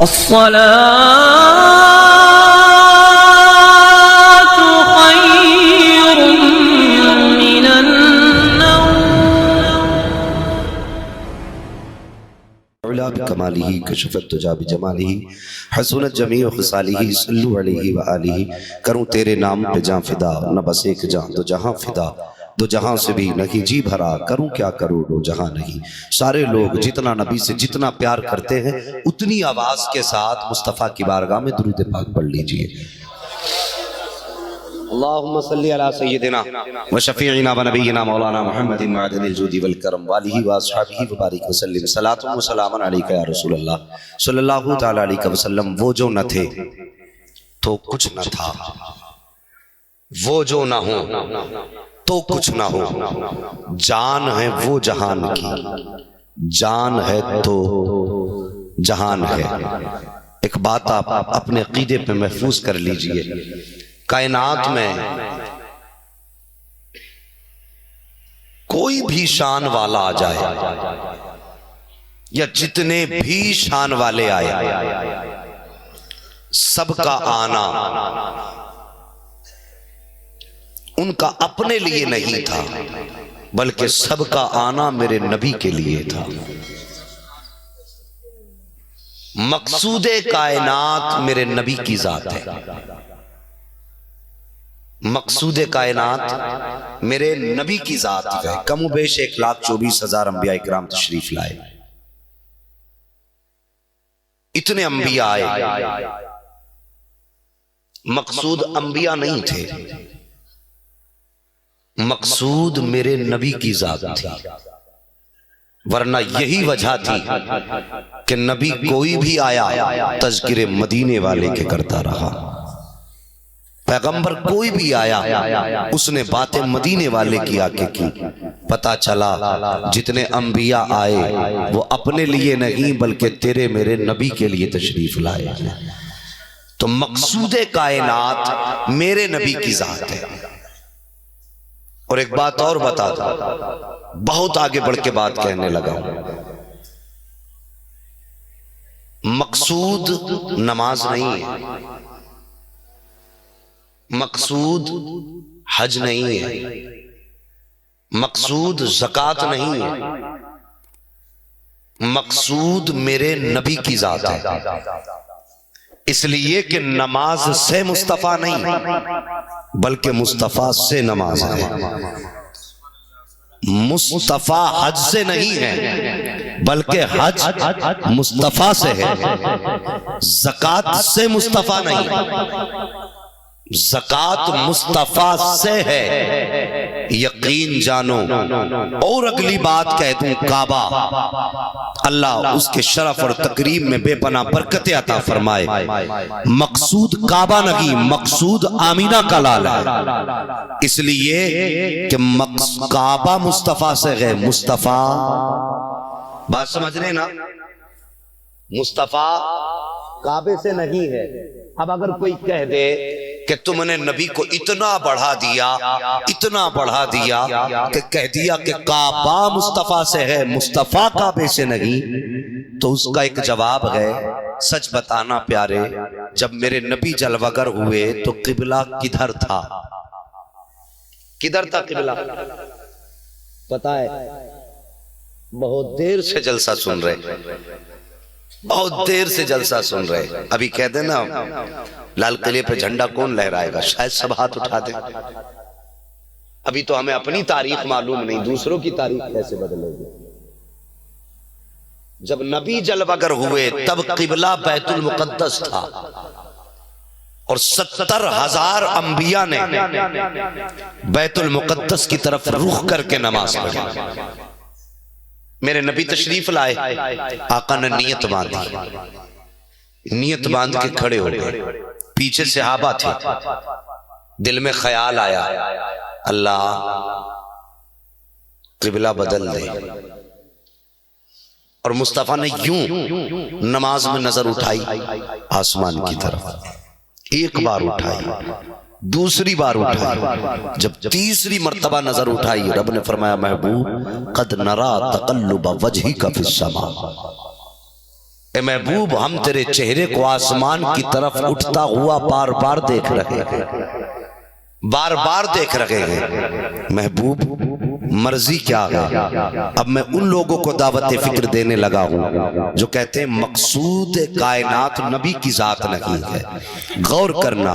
الصلاة خير من النوم. علا بکمالہ کشف الدجا بجمالہ حسنت جمیع خصالہ صلو علیہ وآلہ. کروں تیرے نام پہ جاں فدا، نہ بس ایک جاں دو جہاں فدا، دو جہاں سے بھی نہیں جی بھرا، کروں کیا کروں دو جہاں نہیں. سارے لوگ جتنا نبی سے جتنا پیار کرتے ہیں اتنی آواز کے ساتھ مصطفیٰ کی بارگاہ میں درود پاک پڑھ لیجئے. اللہم صلی علی سیدنا و شفیعنا و نبینا مولانا محمد معدن الجود والکرم والہ و اصحابہ وبارک وسلم. صلاۃ و سلام علیکہ یا رسول اللہ صلی اللہ تعالی علیہ وسلم. وہ جو نہ تھے تو کچھ نہ تھا، وہ جو نہ ہو تو کچھ نہ ہو. جان ہے وہ جہان کی، جان ہے تو جہان ہے. ایک بات آپ اپنے عقیدے پہ محفوظ کر لیجئے، کائنات میں کوئی بھی شان والا آ جائے یا جتنے بھی شان والے آئے، سب کا آنا ان کا اپنے لیے نہیں تھا، بلکہ سب کا آنا میرے نبی کے لیے تھا. مقصود کائنات میرے نبی کی ذات ہے. مقصود کائنات میرے نبی کی ذات ہے. کم و بیش 1,24,000 انبیاء اکرام تشریف لائے. اتنے انبیاء آئے، مقصود انبیاء نہیں تھے، مقصود میرے نبی کی ذات تھی. ورنہ یہی وجہ تھی کہ نبی کوئی بھی آیا تذکر مدینے والے کے کرتا رہا. پیغمبر کوئی بھی آیا اس نے باتیں مدینے والے کی آکے کی. پتا چلا جتنے انبیاء آئے وہ اپنے لیے نہیں بلکہ تیرے میرے نبی کے لیے تشریف لائے. تو مقصود کائنات میرے نبی کی ذات ہے. اور ایک بات اور بتا دوں، بہت آگے بڑھ کے بات کہنے لگا ہوں. مقصود نماز نہیں ہے، مقصود حج نہیں ہے، مقصود زکوٰۃ نہیں ہے، مقصود میرے نبی کی ذات ہے. اس لیے کہ نماز سے مصطفیٰ نہیں بلکہ مصطفیٰ سے نماز ہے. مصطفیٰ حج سے نہیں ہے بلکہ حج مصطفیٰ سے ہے. زکوٰۃ سے مصطفیٰ نہیں، زکوٰۃ مصطفیٰ سے ہے. یقین جانو. اور اگلی بات کہہ دوں، کعبہ اللہ اس کے شرف اور تکریم میں بے پناہ برکت عطا فرمائے. مقصود کعبہ نہیں، مقصود آمینہ کا لال ہے. اس لیے کہ کعبہ مصطفیٰ سے ہے. مصطفیٰ، بات سمجھ رہے نا، مصطفیٰ کعبے سے نہیں ہے. اب اگر کوئی کہہ دے کہ تم نے نبی کو اتنا بڑھا دیا، اتنا بڑھا دیا کہ کہہ دیا کہ کعبہ مصطفیٰ سے ہے، مصطفیٰ کعبے سے نہیں، تو اس کا ایک جواب ہے. سچ بتانا پیارے، جب میرے نبی جلوہ گر ہوئے تو قبلہ کدھر تھا؟ کدھر تھا قبلہ؟ پتہ ہے؟ بہت دیر سے جلسہ سن رہے، بہت دیر سے جلسہ سن رہے. ابھی کہہ دینا لال قلعے پہ جھنڈا کون لہرائے گا، شاید سب ہاتھ اٹھا دیں. ابھی تو ہمیں اپنی تاریخ معلوم نہیں، دوسروں کی تاریخ کیسے بدلے گی. جب نبی جلوہ گر ہوئے تب قبلہ بیت المقدس تھا، اور 70,000 انبیاء نے بیت المقدس کی طرف رخ کر کے نماز پڑھی. میرے نبی تشریف لائے، آقا نے نیت باندھی، نیت باندھ کے کھڑے ہو گئے. پیچھے صحابہ تھے. دل میں خیال آیا، اللہ قبلہ بدل دے. اور مصطفیٰ نے یوں نماز میں نظر اٹھائی آسمان کی طرف. ایک بار اٹھائی، دوسری بار اٹھائی. جب تیسری مرتبہ نظر اٹھائی رب نے فرمایا محبوب قد نرا تقلب وجہک فی السماء، اے محبوب ہم تیرے چہرے کو آسمان کی طرف اٹھتا ہوا بار بار دیکھ رہے ہیں، بار بار دیکھ رہے ہیں۔ محبوب مرضی کیا ہے؟ اب میں ان لوگوں کو دعوت فکر دینے لگا ہوں جو کہتے ہیں مقصود کائنات نبی کی ذات نہیں ہے۔ غور کرنا،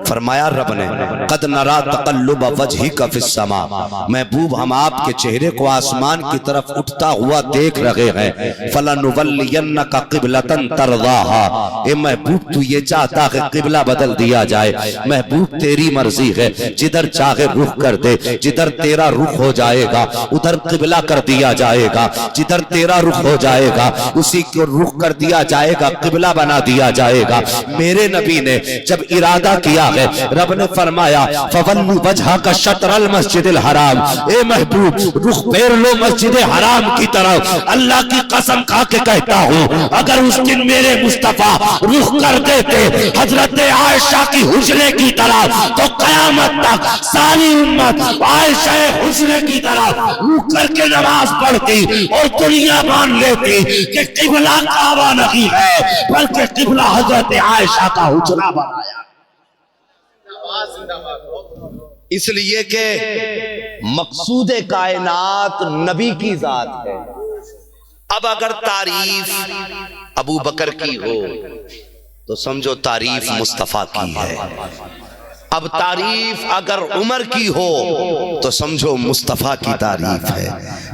فرمایا رب نے قد نرا تقلب وجہک فی السماء، محبوب ہم آپ کے چہرے کو آسمان کی طرف اٹھتا ہوا دیکھ رہے ہیں۔ فلنولینک قبلۃ ترضاها، اے محبوب تو یہ چاہتا ہے قبلہ بدل دیا جائے، محبوب تیری مرضی ہے، جدھر چاہے رخ کر دے، جدھر تیرا رخ ہو جائے گا ادھر قبلہ کر دیا جائے گا، جدھر تیرا رخ ہو جائے گا اسی کو رخ کر دیا جائے گا، قبلہ بنا دیا جائے گا۔ میرے نبی نے جب ارادہ کیا ہے، رب نے فرمایا فَوَلُّ وَجْهَكَ شَطْرَ الْمَسْجِدِ الْحَرَامِ، اے محبوب رخ پھیر لو مسجد حرام کی طرف۔ اللہ کی قسم کھا کے کہتا ہوں اگر اس دن میرے مصطفیٰ رخ کر دیتے حضرت عائشہ کی حجرے کی طرف تو قیامت تک ساری امت عائشہ حجرے کی طرف رک کر کے نماز پڑھتی اور دنیا مان لیتی کہ قبلہ کعبہ نہیں ہے بلکہ قبلہ حضرت عائشہ کا حجرہ بنایا۔ اس لیے کہ مقصود کائنات نبی کی ذات ہے۔ اب اگر تعریف ابو بکر کی ہو تو سمجھو تعریف مصطفیٰ کی ہے، اب تعریف اگر عمر کی ہو تو سمجھو مصطفیٰ کی تعریف ہے،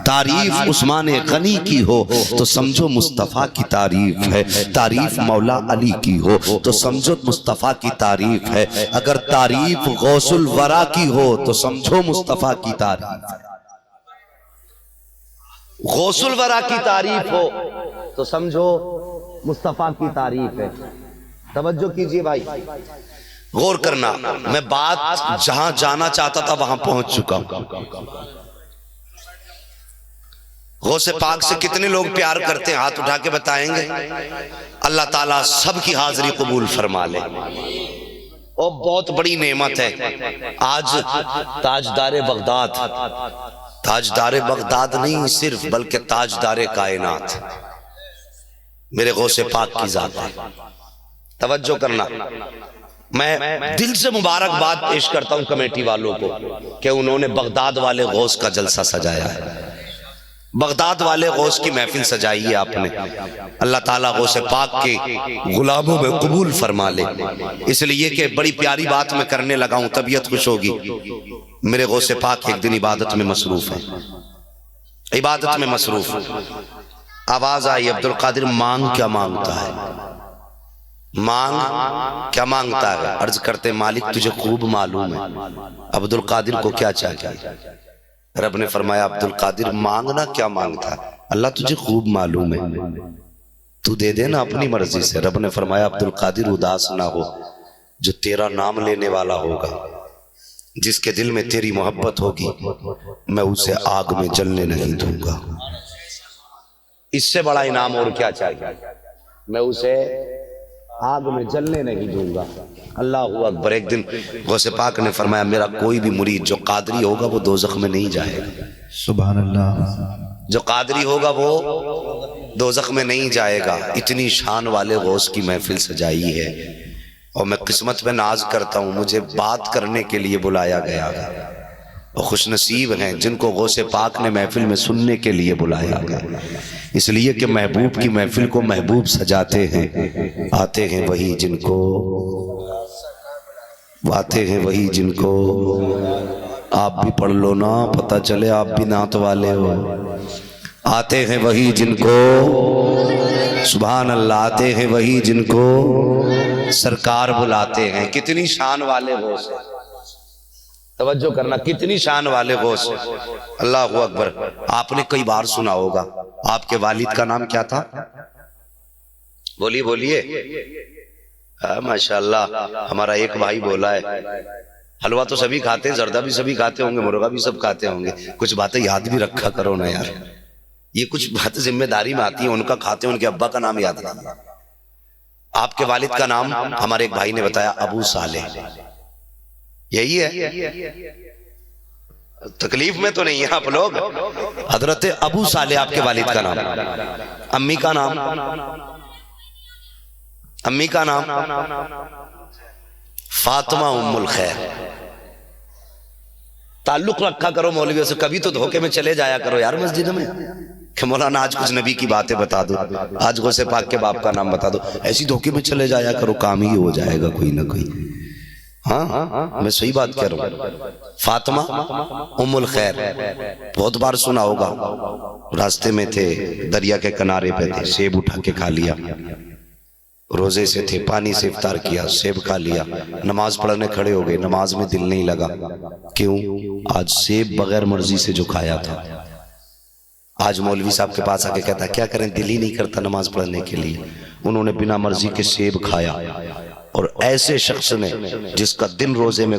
تعریف عثمان غنی کی ہو تو سمجھو مصطفیٰ کی تعریف ہے، تعریف مولا علی کی ہو تو سمجھو مصطفیٰ کی تعریف ہے، اگر تعریف غوث الورا کی ہو تو سمجھو مصطفیٰ کی تعریف ہے، غوث الورا کی تعریف ہو تو سمجھو مصطفیٰ کی تعریف ہے۔ توجہ کیجئے بھائی، غور کرنا، میں بات جہاں جانا چاہتا تھا وہاں پہنچ چکا ہوں۔ غوث پاک سے کتنے لوگ پیار کرتے ہیں ہاتھ اٹھا کے بتائیں گے؟ اللہ تعالیٰ سب کی حاضری قبول فرما لے۔ اور بہت بڑی نعمت ہے آج تاجدار بغداد، تاجدار بغداد نہیں صرف بلکہ تاجدار کائنات میرے غوث پاک کی ذات ہے۔ توجہ کرنا، میں دل سے مبارکباد پیش کرتا ہوں کمیٹی والوں کو کہ انہوں نے بغداد والے غوث کا جلسہ سجایا ہے، بغداد والے غوث کی محفل سجائی ہے آپ نے۔ اللہ تعالیٰ غوث پاک کے غلاموں میں قبول فرما لے۔ اس لیے کہ بڑی پیاری بات میں کرنے لگا ہوں، طبیعت خوش ہوگی۔ میرے غوث پاک ایک دن عبادت میں مصروف ہے، عبادت میں مصروف، آواز آئی عبدالقادر مانگ کیا مانگتا ہے، مانگ کیا مانگتا ہے؟ عرض کرتے مالک تجھے خوب معلوم ہے عبدالقادر کو کیا چاہیے۔ رب نے فرمایا عبدالقادر مانگنا کیا مانگتا ہے؟ اللہ تجھے خوب معلوم ہے، تو دے دینا اپنی مرضی سے۔ رب نے فرمایا عبدالقادر اداس نہ ہو، جو تیرا نام لینے والا ہوگا، جس کے دل میں تیری محبت ہوگی، میں اسے آگ میں جلنے نہیں دوں گا۔ اس سے بڑا انعام اور کیا چاہیے؟ میں اسے آگ میں جلنے نہیں دوں گا۔ اللہ اکبر۔ ایک دن غوث پاک نے فرمایا میرا کوئی بھی مرید جو قادری ہوگا وہ دوزخ میں نہیں جائے گا۔ سبحان اللہ۔ جو قادری ہوگا وہ دوزخ میں نہیں جائے گا۔ اتنی شان والے غوث کی محفل سجائی ہے، اور میں قسمت پہ ناز کرتا ہوں مجھے بات کرنے کے لیے بلایا گیا ہے، اور خوش نصیب ہیں جن کو غوث پاک نے محفل میں سننے کے لیے بلایا گیا۔ اس لیے کہ محبوب کی محفل کو محبوب سجاتے ہیں، آتے ہیں وہی جن کو، آتے ہیں وہی جن کو، آپ بھی پڑھ لو نا پتہ چلے آپ بھی نعت والے ہو۔ آتے ہیں وہی جن کو، سبحان اللہ، آتے ہیں وہی جن کو سرکار بلاتے ہیں۔ کتنی شان والے غوث، توجہ کرنا، کتنی شان والے غوث۔ اللہ اکبر۔ آپ نے کئی بار سنا ہوگا، آپ کے والد کا نام کیا تھا؟ بولیے بولیے۔ ماشاءاللہ، ہمارا ایک بھائی بولا ہے حلوہ تو سبھی کھاتے ہیں، زردہ بھی سبھی کھاتے ہوں گے، مرغا بھی سب کھاتے ہوں گے، کچھ باتیں یاد بھی رکھا کرو نا یار، یہ کچھ باتیں ذمہ داری میں آتی ہیں، ان کا کھاتے ہیں، ان کے ابا کا نام یاد نہیں۔ آپ کے والد کا نام ہمارے ایک بھائی نے بتایا ابو صالح، یہی ہے؟ تکلیف میں تو نہیں ہے آپ لوگ؟ حضرت ابو صالح آپ کے والد کا نام، امی کا نام امی کا نام فاطمہ ام الخیر. تعلق رکھا کرو مولویوں سے. کبھی تو دھوکے میں چلے جایا کرو یار مسجد میں کہ مولانا آج کچھ نبی کی باتیں بتا دو, آج غوث پاک کے باپ کا نام بتا دو. ایسی دھوکے میں چلے جایا کرو, کام ہی ہو جائے گا کوئی نہ کوئی. ہاں میں صحیح بات کہہ رہا ہوں. فاطمہ ام الخیر بہت بار سنا ہوگا. راستے میں تھے, دریا کے کنارے پہ تھے, سیب اٹھا کے کھا لیا. روزے سے تھے, پانی سے افطار کیا, سیب کھا لیا. نماز پڑھنے کھڑے ہو گئے, نماز میں دل نہیں لگا. کیوں؟ آج سیب بغیر مرضی سے جو کھایا تھا. آج مولوی صاحب کے پاس آ کے کہتا ہے کیا کریں, دل ہی نہیں کرتا نماز پڑھنے کے لیے. انہوں نے بنا مرضی کے سیب کھایا. اور ایسے شخص نے جس کا دن روزے میں